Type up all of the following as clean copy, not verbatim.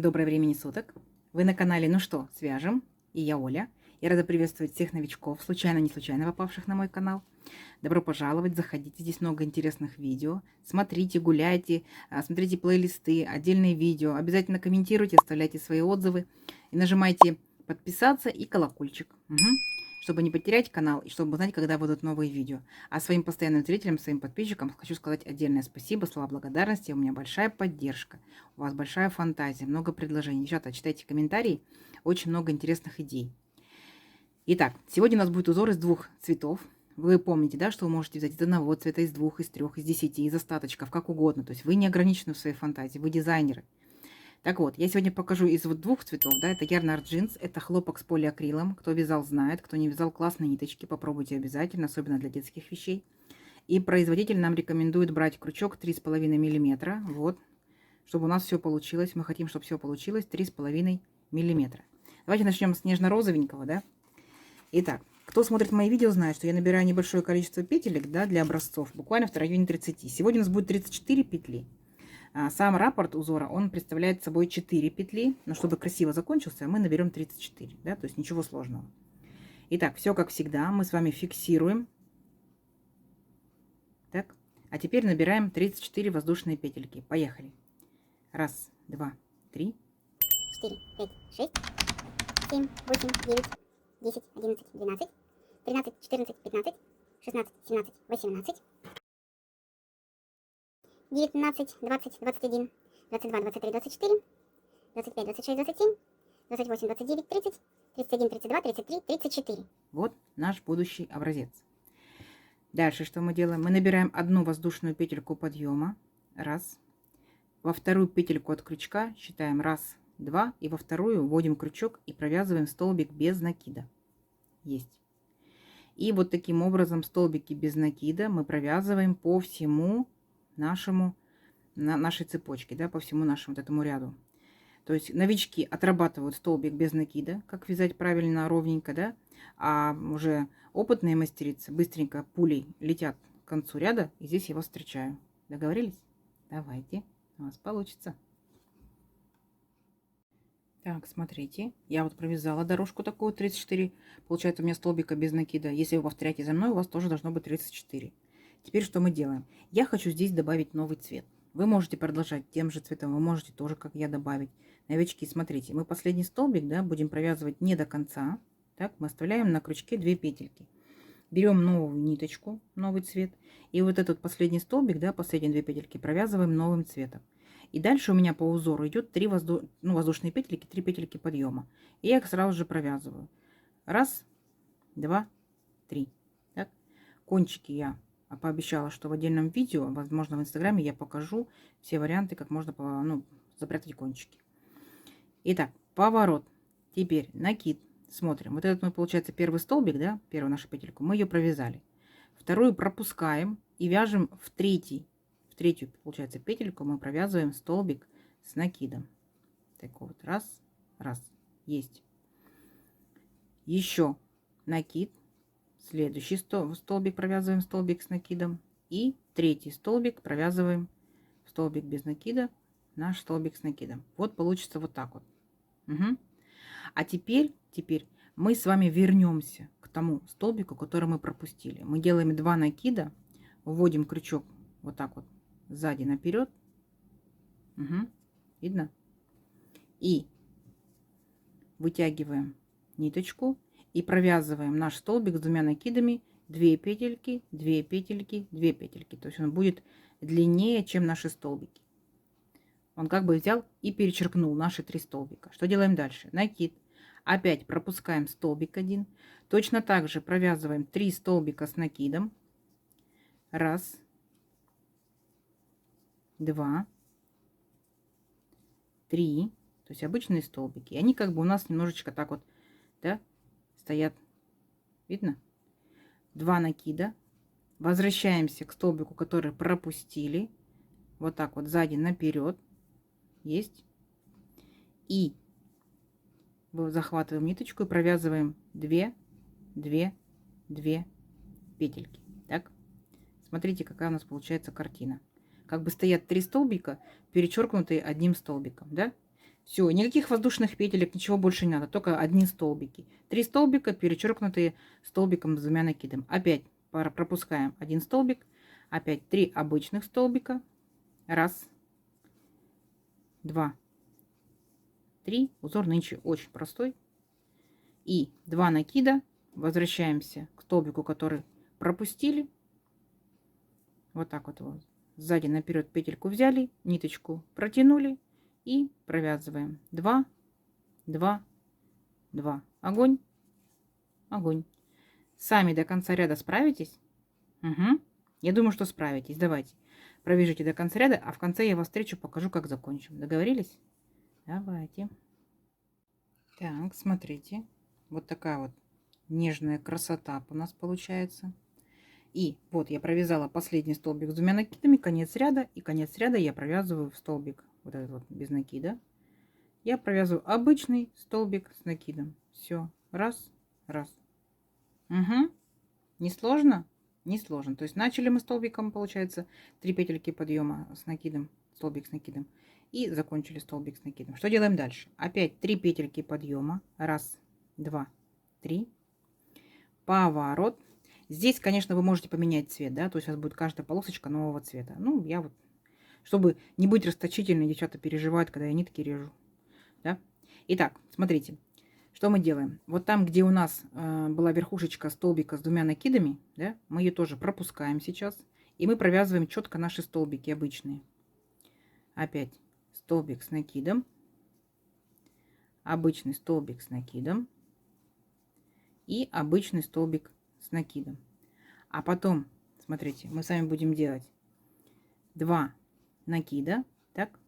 доброго времени суток! Вы на канале «Ну что, свяжем?» И я Оля. Я рада приветствовать всех новичков, случайно, не случайно попавших на мой канал. Добро пожаловать, заходите, здесь много интересных видео. Смотрите, гуляйте, смотрите плейлисты, отдельные видео. Обязательно комментируйте, оставляйте свои отзывы. И нажимайте подписаться и колокольчик. Чтобы не потерять канал и чтобы узнать, когда будут новые видео. А своим постоянным зрителям, своим подписчикам хочу сказать отдельное спасибо, слова благодарности. У меня большая поддержка, у вас большая фантазия, много предложений. Девчата, читайте комментарии, очень много интересных идей. Итак, сегодня у нас будет узор из двух цветов. Вы помните, да, что вы можете взять из одного цвета, из двух, из трех, из 10, из остаточков, как угодно. То есть вы не ограничены в своей фантазии, вы дизайнеры. Так вот, я сегодня покажу из вот двух цветов, да, это Yarnart Jeans, это хлопок с полиакрилом, кто вязал, знает, кто не вязал, классные ниточки, попробуйте обязательно, особенно для детских вещей. И производитель нам рекомендует брать крючок 3,5 мм, вот, чтобы у нас все получилось, мы хотим, чтобы все получилось 3,5 мм. Давайте начнем с нежно-розовенького, да. Итак, кто смотрит мои видео, знает, что я набираю небольшое количество петелек, да, для образцов, буквально в районе 30. Сегодня у нас будет 34 петли. Сам раппорт узора, он представляет собой 4 петли, но чтобы красиво закончился, мы наберем 34, да, то есть ничего сложного. Итак, все как всегда, мы с вами фиксируем. Так, а теперь набираем 34 воздушные петельки. Поехали. 1, 2, 3. 4, 5, 6, 7, 8, 9, 10, 11, 12, 13, 14, 15, 16, 17, 18, 19, 20, 21, 22, 23, 24, 25, 26, 27, 28, 29, 30, 31, 32, 33, 34. Вот наш будущий образец. Дальше что мы делаем? Мы набираем одну воздушную петельку подъема. 1. Во вторую петельку от крючка считаем 1, 2. И во вторую вводим крючок и провязываем столбик без накида. Есть. И вот таким образом столбики без накида мы провязываем по всему нашей цепочке, да, по всему нашему вот этому ряду. То есть новички отрабатывают столбик без накида, как вязать правильно, ровненько, да, а уже опытные мастерицы быстренько пулей летят к концу ряда, и здесь я вас встречаю. Договорились? Давайте, у вас получится. Так, смотрите, я вот провязала дорожку такую 34, получается у меня столбика без накида. Если вы повторяете за мной, у вас тоже должно быть 34. Теперь что мы делаем? Я хочу здесь добавить новый цвет. Вы можете продолжать тем же цветом, вы можете тоже, как я, добавить. Новички, смотрите, мы последний столбик, да, будем провязывать не до конца. Так, мы оставляем на крючке 2 петельки. Берем новую ниточку, новый цвет. И вот этот последний столбик, да, последние 2 петельки провязываем новым цветом. И дальше у меня по узору идет 3 воздушные петельки, 3 петельки подъема. И я их сразу же провязываю. 1, 2, 3. Так. Кончики я пообещала, что в отдельном видео, возможно в инстаграме, я покажу все варианты, как можно запрятать кончики. Итак, поворот. Теперь накид. Смотрим. Вот этот мы, получается, первый столбик, да, первую нашу петельку, мы ее провязали. Вторую пропускаем и вяжем в третью, получается, петельку мы провязываем столбик с накидом. Так вот, раз. Есть. Еще накид. Следующий столбик провязываем столбик с накидом. И третий столбик провязываем столбик без накида, наш столбик с накидом. Вот получится вот так вот. Угу. А теперь мы с вами вернемся к тому столбику, который мы пропустили. Мы делаем 2 накида, вводим крючок вот так вот сзади наперед. Угу. Видно? И вытягиваем ниточку и провязываем наш столбик с 2 накидами, 2 петельки, 2 петельки, 2 петельки. То есть он будет длиннее, чем наши столбики. Он как бы взял и перечеркнул наши 3 столбика. Что делаем дальше? Накид. Опять пропускаем столбик 1. Точно так же провязываем 3 столбика с накидом. 1, 2, 3. То есть обычные столбики. И они как бы у нас немножечко так вот, да, стоят. Видно? 2 накида. Возвращаемся к столбику, который пропустили. Вот так вот сзади наперед. Есть. И захватываем ниточку и провязываем 2 петельки. Так. Смотрите, какая у нас получается картина. Как бы стоят 3 столбика, перечеркнутые одним столбиком, да? Все, никаких воздушных петелек, ничего больше не надо, только одни столбики. 3 столбика, перечеркнутые столбиком с двумя накидом. Опять пропускаем один столбик, опять 3 обычных столбика. Раз, два, три. Узор нынче очень простой. И 2 накида. Возвращаемся к столбику, который пропустили. Вот так вот его. Сзади наперед петельку взяли, ниточку протянули и провязываем. 2, 2, 2. Огонь, огонь. Сами до конца ряда справитесь? Угу. Я думаю, что справитесь. Давайте. Провяжите до конца ряда, а в конце я вас встречу, покажу, как закончим. Договорились? Давайте. Так, смотрите. Вот такая вот нежная красота у нас получается. И вот я провязала последний столбик с двумя накидами, конец ряда. И конец ряда я провязываю в столбик, вот этот вот без накида. Я провязываю обычный столбик с накидом. Все. Раз, раз. Угу. Не сложно? Не сложно. То есть начали мы столбиком, получается, 3 петельки подъема с накидом, столбик с накидом. И закончили столбик с накидом. Что делаем дальше? Опять 3 петельки подъема. Раз, два, три. Поворот. Здесь, конечно, вы можете поменять цвет, да, то есть у вас будет каждая полосочка нового цвета. Ну, я вот, чтобы не быть расточительной, девчата переживают, когда я нитки режу, да. Итак, смотрите, что мы делаем. Вот там, где у нас была верхушечка столбика с двумя накидами, да, мы ее тоже пропускаем сейчас. И мы провязываем четко наши столбики обычные. Опять столбик с накидом, обычный столбик с накидом и обычный столбик с накидом. А потом, смотрите, мы с вами будем делать 2 накида, так,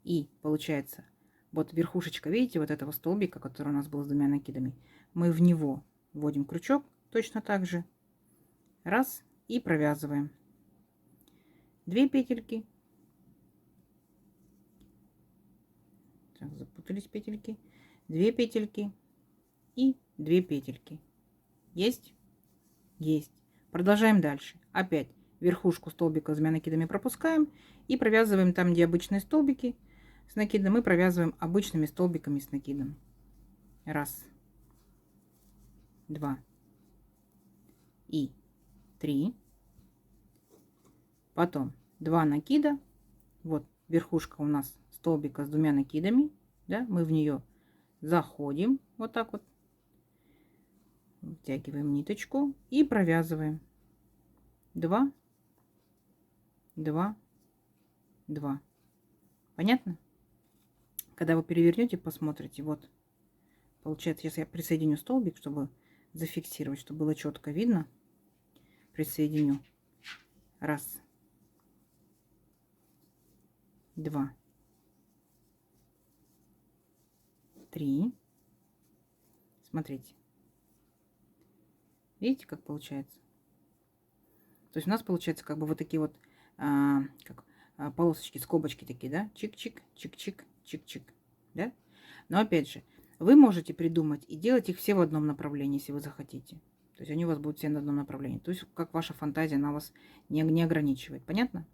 и получается, вот верхушечка, видите, вот этого столбика, который у нас был с двумя накидами, мы в него вводим крючок, точно так же, раз, и провязываем 2 петельки, так, запутались петельки, 2 петельки и 2 петельки. Есть? Есть. Продолжаем дальше. Опять верхушку столбика с двумя накидами пропускаем и провязываем там, где обычные столбики с накидом, мы провязываем обычными столбиками с накидом. Раз, два и 3. Потом 2 накида. Вот верхушка у нас столбика с двумя накидами, да, мы в нее заходим вот так вот. Втягиваем ниточку и провязываем 2, 2, 2. Понятно? Когда вы перевернете, посмотрите, вот получается, сейчас я присоединю столбик, чтобы зафиксировать, чтобы было четко видно. Присоединю. Раз, два, 3. Смотрите. Видите, как получается? То есть у нас получается как бы вот такие вот полосочки, скобочки такие, да? Чик-чик, чик-чик, чик-чик, да? Но опять же, вы можете придумать и делать их все в одном направлении, если вы захотите. То есть они у вас будут все на одном направлении. То есть как ваша фантазия, она вас не ограничивает. Понятно?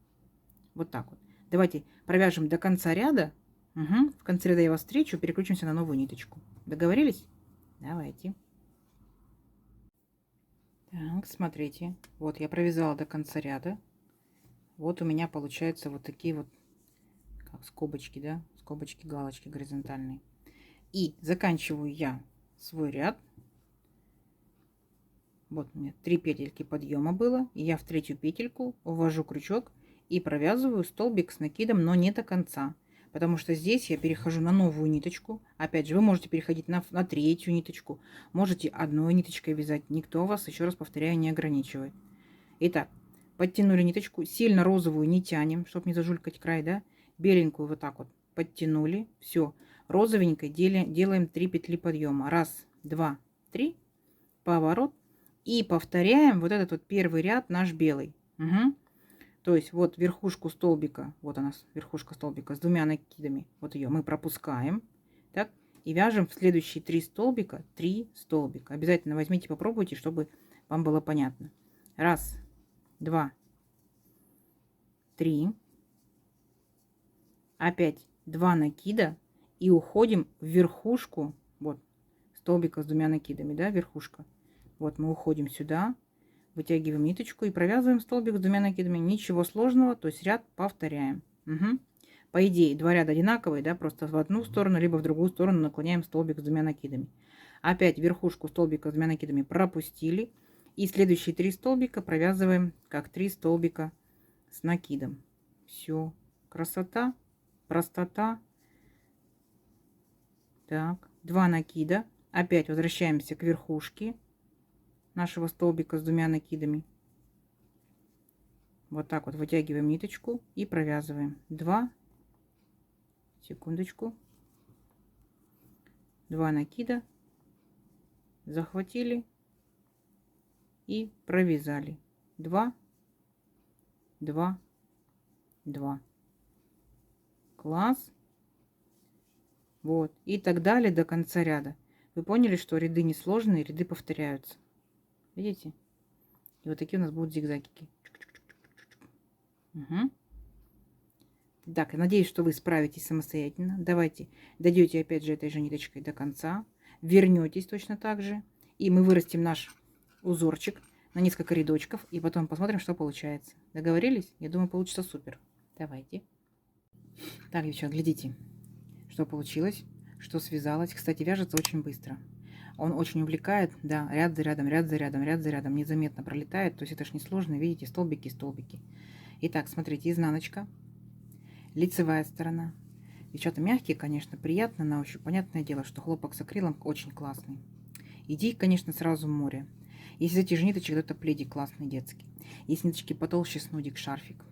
Вот так вот. Давайте провяжем до конца ряда. Угу. В конце ряда я вас встречу, переключимся на новую ниточку. Договорились? Давайте. Так, смотрите. Вот я провязала до конца ряда. Вот у меня получаются вот такие вот как скобочки, да? Скобочки, галочки горизонтальные. И заканчиваю я свой ряд. Вот у меня 3 петельки подъема было. И я в третью петельку ввожу крючок и провязываю столбик с накидом, но не до конца. Потому что здесь я перехожу на новую ниточку. Опять же, вы можете переходить на третью ниточку. Можете одной ниточкой вязать. Никто вас, еще раз повторяю, не ограничивает. Итак, подтянули ниточку. Сильно розовую не тянем, чтобы не зажулькать край, да? Беленькую вот так вот подтянули. Все. Розовенькой делаем 3 петли подъема. Раз, два, 3. Поворот. И повторяем вот этот вот первый ряд наш белый. Угу. То есть вот верхушку столбика, вот она, верхушка столбика с двумя накидами, вот ее мы пропускаем, так, и вяжем в следующие 3 столбика, 3 столбика. Обязательно возьмите, попробуйте, чтобы вам было понятно. Раз, два, 3. Опять 2 накида и уходим в верхушку, вот, столбика с 2 накидами, да, верхушка. Вот мы уходим сюда, вытягиваем ниточку и провязываем столбик с 2 накидами. Ничего сложного, то есть ряд повторяем. Угу. По идее, 2 ряда одинаковые, да, просто в одну сторону, либо в другую сторону наклоняем столбик с 2 накидами. Опять верхушку столбика с 2 накидами пропустили. И следующие 3 столбика провязываем как 3 столбика с накидом. Все. Красота, простота. Так, 2 накида. Опять возвращаемся к верхушке нашего столбика с 2 накидами. Вот так вот вытягиваем ниточку и провязываем 2, секундочку, 2 накида, захватили и провязали 2, 2, 2. Класс. Вот. И так далее до конца ряда. Вы поняли, что ряды несложные, ряды повторяются. Видите? И вот такие у нас будут зигзагики. Угу. Так, я надеюсь, что вы справитесь самостоятельно. Давайте дойдете опять же этой же ниточкой до конца. Вернетесь точно так же. И мы вырастим наш узорчик на несколько рядочков. И потом посмотрим, что получается. Договорились? Я думаю, получится супер. Давайте. Так, девчонки, глядите, что получилось, что связалось. Кстати, вяжется очень быстро. Он очень увлекает, да, ряд за рядом, ряд за рядом, ряд за рядом, незаметно пролетает. То есть это ж несложно, видите, столбики, столбики. Итак, смотрите, изнаночка, лицевая сторона. Девчата мягкие, конечно, приятно на ощупь. Понятное дело, что хлопок с акрилом очень классный. Иди, конечно, сразу в море. Если из этих же ниточек, то это пледик классный детский. Если ниточки потолще, снудик, шарфик.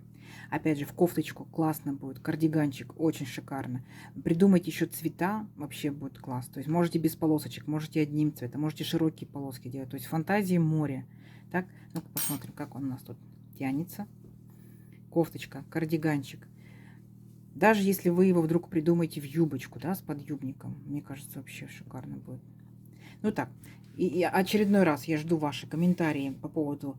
Опять же, в кофточку классно будет, кардиганчик, очень шикарно. Придумайте еще цвета, вообще будет класс. То есть можете без полосочек, можете одним цветом, можете широкие полоски делать. То есть фантазии море. Так, ну-ка посмотрим, как он у нас тут тянется. Кофточка, кардиганчик. Даже если вы его вдруг придумаете в юбочку, да, с подъюбником, мне кажется, вообще шикарно будет. Ну так, и очередной раз я жду ваши комментарии по поводу,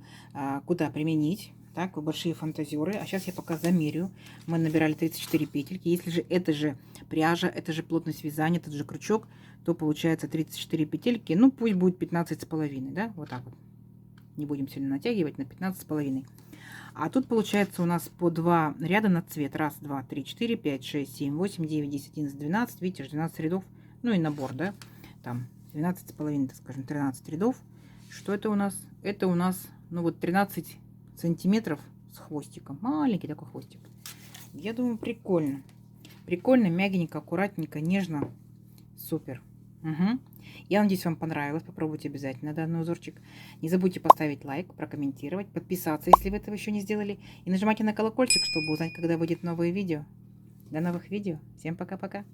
куда применить. Так, вы большие фантазеры. А сейчас я пока замерю. Мы набирали 34 петельки. Если же это же пряжа, это же плотность вязания, этот же крючок, то получается 34 петельки. Ну, пусть будет 15,5, да, вот так вот. Не будем сильно натягивать, на 15,5. А тут получается у нас по 2 ряда на цвет. Раз, два, три, 4, 5, 6, 7, 8, 9, 10, 11, 12. Видите, 12 рядов. Ну и набор, да. Там 12,5, так скажем, 13 рядов. Что это у нас? Это у нас, ну вот 13 сантиметров с хвостиком. Маленький такой хвостик. Я думаю, прикольно. Прикольно, мягенько, аккуратненько, нежно. Супер. Угу. Я надеюсь, вам понравилось. Попробуйте обязательно данный узорчик. Не забудьте поставить лайк, прокомментировать, подписаться, если вы этого еще не сделали. И нажимайте на колокольчик, чтобы узнать, когда выйдет новое видео. До новых видео. Всем пока-пока.